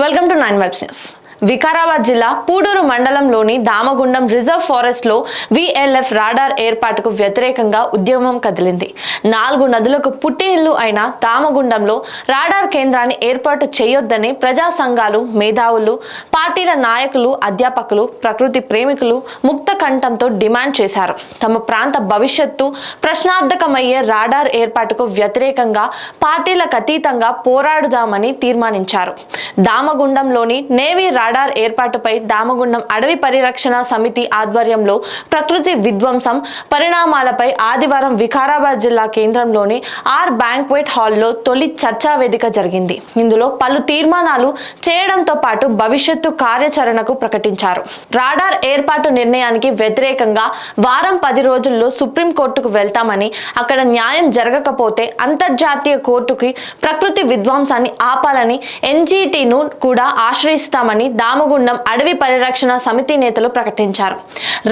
Welcome to 9 Vibes news. Vikarabad జిల్లా పూడూరు మండలంలోని Damagundam reserve forest లో VLF రాడార్ ఏర్పాటుకు వ్యతిరేకంగా ఉద్యమం కదిలింది. 4 నదులకు పుట్టినిల్లు అయిన దామగుండంలో రాడార్ కేంద్రాన్ని ఏర్పాటు చేయొద్దని ప్రజా సంఘాలు, మేధావులు, పార్టీల నాయకులు, అధ్యాపకులు, ప్రకృతి ప్రేమికులు ముక్త కంఠంతో డిమాండ్ చేశారు. తమ ప్రాంత భవిష్యత్తు ప్రశ్నార్థకమయ్యే రాడార్ ఏర్పాటుకు వ్యతిరేకంగా పార్టీలకు అతీతంగా పోరాడుదామని తీర్మానించారు. దామగుండంలోని నేవీ రాడార్ ఏర్పాటుపై దామగుండం అడవి పరిరక్షణ సమితి ఆధ్వర్యంలో ప్రకృతి విధ్వంసం పరిణామాలపై ఆదివారం వికారాబాద్ జిల్లా కేంద్రంలోని బ్యాంక్వెట్ హాల్లో తొలి చర్చా వేదిక జరిగింది. ఇందులో పలు తీర్మానాలు చేయడంతో పాటు భవిష్యత్తు కార్యాచరణకు ప్రకటించారు. రాడార్ ఏర్పాటు నిర్ణయానికి వ్యతిరేకంగా వారం 10 రోజుల్లో సుప్రీంకోర్టుకు వెళ్తామని, అక్కడ న్యాయం జరగకపోతే అంతర్జాతీయ కోర్టుకి ప్రకృతి విధ్వంసాన్ని ఆపాలని NGTను కూడా ఆశ్రయిస్తామని దామగుండం అడవి పరిరక్షణ సమితి నేతలు ప్రకటించారు.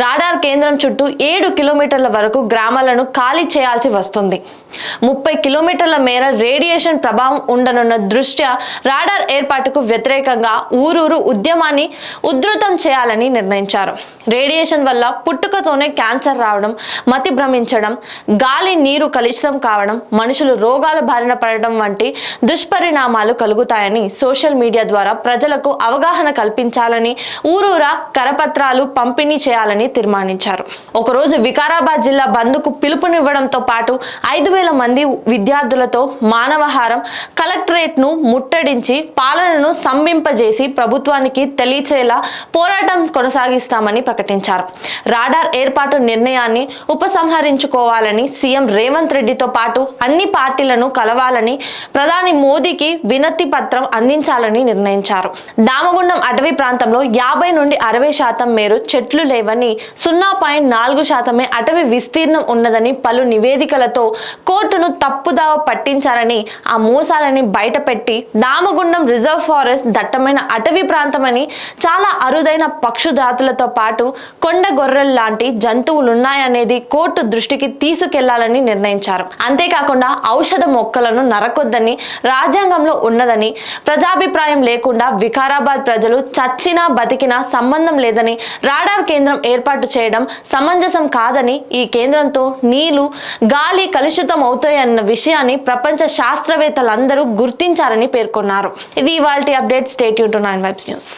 రాడార్ కేంద్రం చుట్టూ 7 కిలోమీటర్ల వరకు గ్రామాలను ఖాళీ చేయాల్సి వస్తుంది. 30 కిలోమీటర్ల మేర రేడియేషన్ ప్రభావం ఉండనున్న దృష్ట్యా రాడార్ ఏర్పాటుకు వ్యతిరేకంగా ఊరూరు ఉద్యమాన్ని ఉధృతం చేయాలని నిర్ణయించారు. రేడియేషన్ వల్ల పుట్టుకతోనే క్యాన్సర్ రావడం, మతి భ్రమించడం, గాలి నీరు కలుషితం కావడం, మనుషులు రోగాల బారిన పడడం వంటి దుష్పరిణామాలు కలుగుతాయని సోషల్ మీడియా ద్వారా ప్రజలకు అవగాహన కల్పించాలని ఊరూరా కరపత్రాలు పంపిణీ చేయాలని తీర్మానించారు. ఒకరోజు వికారాబాద్ జిల్లా బంద్కు పిలుపునివ్వడంతో పాటు 5,000 మంది విద్యార్థులతో మానవహారం కలెక్టరేట్ ను ముట్టడించి పాలనను సంభింపజేసి ప్రభుత్వానికి తెలియచేలా పోరాటం కొనసాగిస్తామని ప్రకటించారు. రాడార్ ఏర్పాటు నిర్ణయాన్ని ఉపసంహరించుకోవాలని సీఎం రేవంత్ రెడ్డితో పాటు అన్ని పార్టీలను కలవాలని, ప్రధాని మోదీకి వినతి పత్రం అందించాలని నిర్ణయించారు. దామగుండం అటవీ ప్రాంతంలో 50 నుండి 60% మేర చెట్లు లేవని, 0.4% అటవీ విస్తీర్ణం ఉన్నదని పలు నివేదికలతో కోర్టును తప్పుదావ పట్టించారని, ఆ మోసాలని బయటపెట్టి దామగుండం రిజర్వ్ ఫారెస్ట్ దట్టమైన అటవీ ప్రాంతమని, చాలా అరుదైన పక్షు జాతులతో పాటు కొండ గొర్రెల లాంటి జంతువులున్నాయనేది కోర్టు దృష్టికి తీసుకెళ్లాలని నిర్ణయించారు. అంతేకాకుండా ఔషధ మొక్కలను నరకొద్దని రాజ్యాంగంలో ఉన్నదని, ప్రజాభిప్రాయం లేకుండా వికారాబాద్ ప్రజలు చచ్చినా బతికినా సంబంధం లేదని, రాడార్ కేంద్రం ఏర్పాటు చేయడం సమంజసం కాదని, ఈ కేంద్రంతో నీళ్లు, గాలి కలుషితం అవుతాయన్న విషయాన్ని ప్రపంచ శాస్త్రవేత్తలందరూ గుర్తించారని పేర్కొన్నారు. ఇది ఇవాల్టి update. Stay tune to 9 Vibes news.